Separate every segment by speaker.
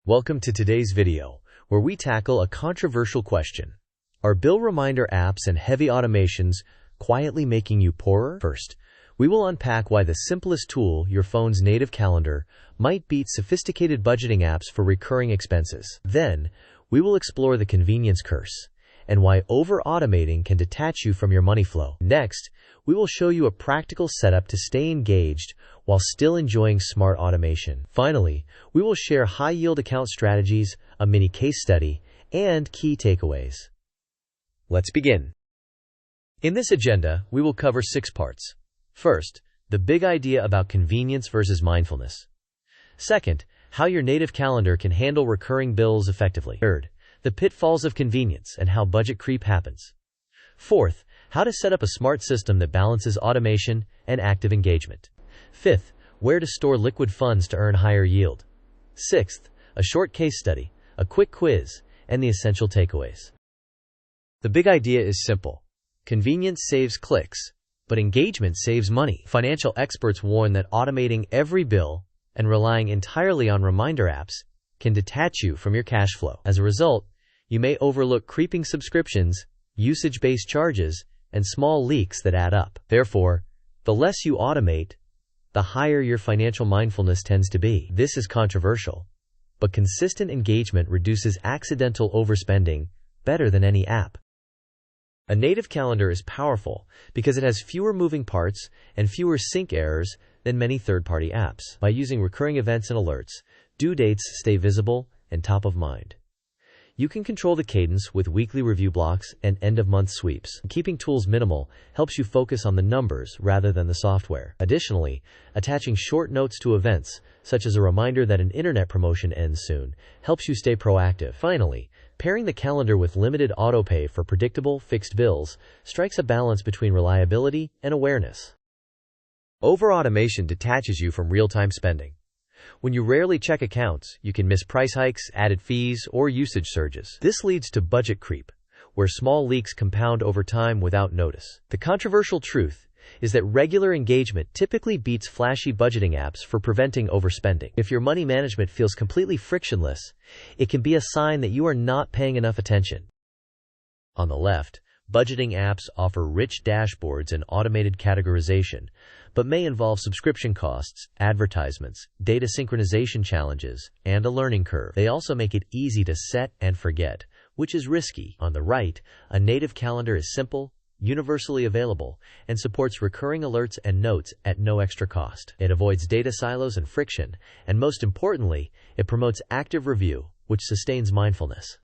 Speaker 1: Welcome to today's video, where we tackle a controversial question. Are bill reminder apps and heavy automations quietly making you poorer? First, we will unpack why the simplest tool, your phone's native calendar, might beat sophisticated budgeting apps for recurring expenses. Then, we will explore the convenience curse and why over-automating can detach you from your money flow. Next, we will show you a practical setup to stay engaged while still enjoying smart automation. Finally, we will share high-yield account strategies, a mini case study, and key takeaways. Let's begin. In this agenda, we will cover 6 parts. First, the big idea about convenience versus mindfulness. Second, how your native calendar can handle recurring bills effectively. Third, the pitfalls of convenience and how budget creep happens. Fourth, how to set up a smart system that balances automation and active engagement. Fifth, where to store liquid funds to earn higher yield. Sixth, a short case study, a quick quiz, and the essential takeaways. The big idea is simple. Convenience saves clicks, but engagement saves money. Financial experts warn that automating every bill and relying entirely on reminder apps can detach you from your cash flow. As a result, you may overlook creeping subscriptions, usage-based charges, and small leaks that add up. Therefore, the less you automate, the higher your financial mindfulness tends to be. This is controversial, but consistent engagement reduces accidental overspending better than any app. A native calendar is powerful because it has fewer moving parts and fewer sync errors than many third-party apps. By using recurring events and alerts, due dates stay visible and top of mind. You can control the cadence with weekly review blocks and end-of-month sweeps. Keeping tools minimal helps you focus on the numbers rather than the software. Additionally, attaching short notes to events, such as a reminder that an internet promotion ends soon, helps you stay proactive. Finally, pairing the calendar with limited autopay for predictable, fixed bills strikes a balance between reliability and awareness. Over-automation detaches you from real-time spending. When you rarely check accounts, you can miss price hikes, added fees, or usage surges. This leads to budget creep, where small leaks compound over time without notice. The controversial truth is that regular engagement typically beats flashy budgeting apps for preventing overspending. If your money management feels completely frictionless, it can be a sign that you are not paying enough attention. On the left, budgeting apps offer rich dashboards and automated categorization, but may involve subscription costs, advertisements, data synchronization challenges, and a learning curve. They also make it easy to set and forget, which is risky. On the right, a native calendar is simple, universally available, and supports recurring alerts and notes at no extra cost. It avoids data silos and friction, and most importantly, it promotes active review, which sustains mindfulness.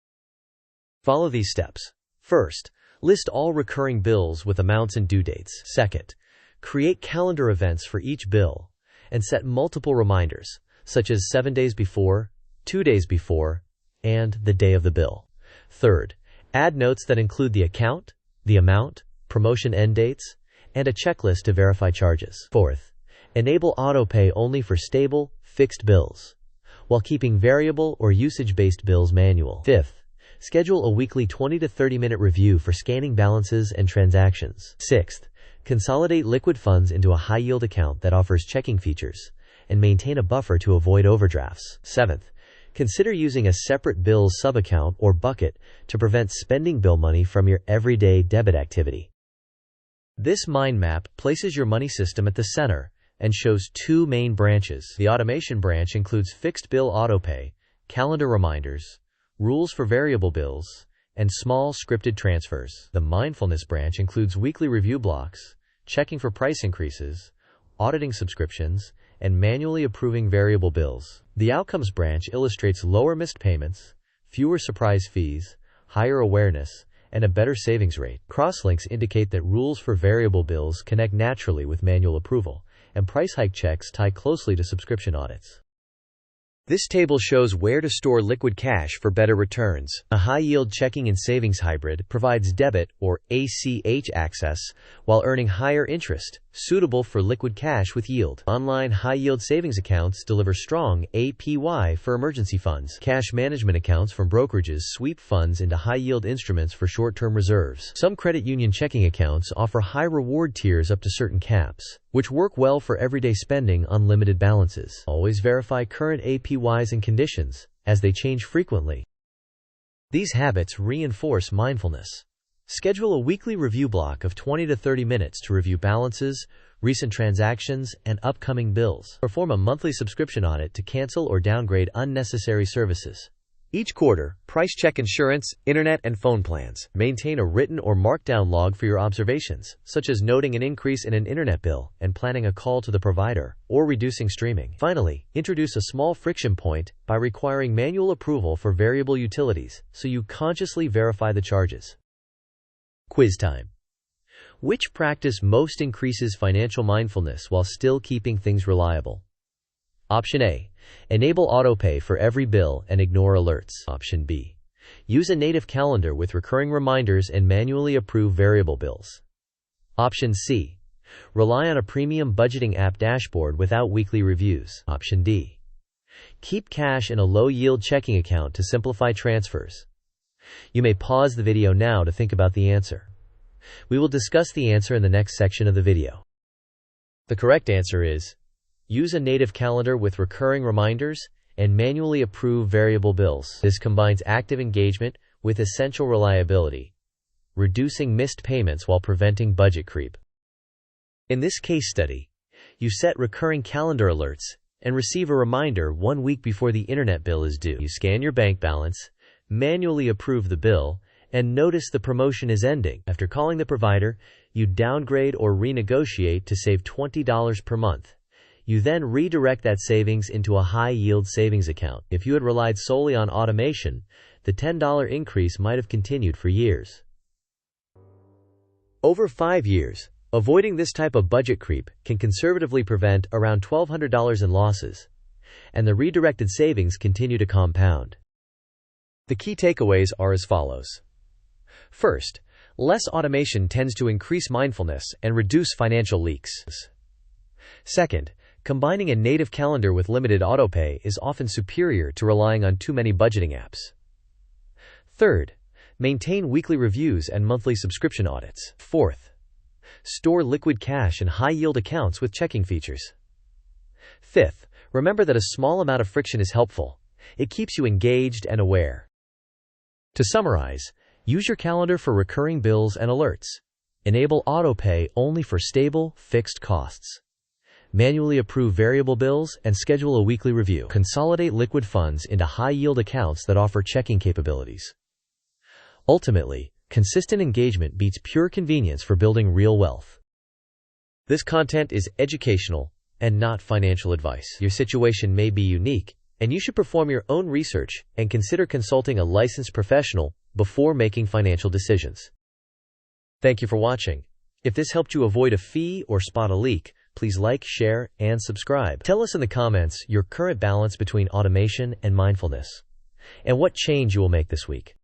Speaker 1: Follow these steps. First, list all recurring bills with amounts and due dates. Second, create calendar events for each bill and set multiple reminders, such as 7 days before, 2 days before, and the day of the bill. Third, add notes that include the account, the amount, promotion end dates, and a checklist to verify charges. Fourth, enable autopay only for stable, fixed bills, while keeping variable or usage-based bills manual. Fifth, schedule a weekly 20 to 30-minute review for scanning balances and transactions. Sixth, consolidate liquid funds into a high-yield account that offers checking features, and maintain a buffer to avoid overdrafts. Seventh, consider using a separate bills sub-account or bucket to prevent spending bill money from your everyday debit activity. This mind map places your money system at the center and shows 2 main branches. The automation branch includes fixed bill autopay, calendar reminders, rules for variable bills, and small scripted transfers. The mindfulness branch includes weekly review blocks, checking for price increases, auditing subscriptions, and manually approving variable bills. The outcomes branch illustrates lower missed payments, fewer surprise fees, higher awareness, and a better savings rate. Crosslinks indicate that rules for variable bills connect naturally with manual approval, and price hike checks tie closely to subscription audits. This table shows where to store liquid cash for better returns. A high-yield checking and savings hybrid provides debit or ACH access while earning higher interest, suitable for liquid cash with yield. Online high-yield savings accounts deliver strong APY for emergency funds. Cash management accounts from brokerages sweep funds into high-yield instruments for short-term reserves. Some credit union checking accounts offer high reward tiers up to certain caps, which work well for everyday spending on limited balances. Always verify current APYs and conditions, as they change frequently. These habits reinforce mindfulness. Schedule a weekly review block of 20 to 30 minutes to review balances, recent transactions, and upcoming bills. Perform a monthly subscription audit to cancel or downgrade unnecessary services. Each quarter, price check insurance, internet, and phone plans. Maintain a written or markdown log for your observations, such as noting an increase in an internet bill and planning a call to the provider, or reducing streaming. Finally, introduce a small friction point by requiring manual approval for variable utilities, so you consciously verify the charges. Quiz time. Which practice most increases financial mindfulness while still keeping things reliable? Option A. Enable autopay for every bill and ignore alerts. Option B. Use a native calendar with recurring reminders and manually approve variable bills. Option C. Rely on a premium budgeting app dashboard without weekly reviews. Option D. Keep cash in a low-yield checking account to simplify transfers. You may pause the video now to think about the answer. We will discuss the answer in the next section of the video. The correct answer is: use a native calendar with recurring reminders and manually approve variable bills. This combines active engagement with essential reliability, reducing missed payments while preventing budget creep. In this case study, you set recurring calendar alerts and receive a reminder 1 week before the internet bill is due. You scan your bank balance, manually approve the bill, and notice the promotion is ending. After calling the provider, you downgrade or renegotiate to save $20 per month. You then redirect that savings into a high-yield savings account. If you had relied solely on automation, the $10 increase might have continued for years. Over 5 years, avoiding this type of budget creep can conservatively prevent around $1,200 in losses, and the redirected savings continue to compound. The key takeaways are as follows. First, less automation tends to increase mindfulness and reduce financial leaks. Second, combining a native calendar with limited autopay is often superior to relying on too many budgeting apps. Third, maintain weekly reviews and monthly subscription audits. Fourth, store liquid cash in high-yield accounts with checking features. Fifth, remember that a small amount of friction is helpful. It keeps you engaged and aware. To summarize, use your calendar for recurring bills and alerts. Enable autopay only for stable, fixed costs. Manually approve variable bills and schedule a weekly review. Consolidate liquid funds into high-yield accounts that offer checking capabilities. Ultimately, consistent engagement beats pure convenience for building real wealth. This content is educational and not financial advice. Your situation may be unique, and you should perform your own research and consider consulting a licensed professional before making financial decisions. Thank you for watching. If this helped you avoid a fee or spot a leak, please like, share, and subscribe. Tell us in the comments your current balance between automation and mindfulness, and what change you will make this week.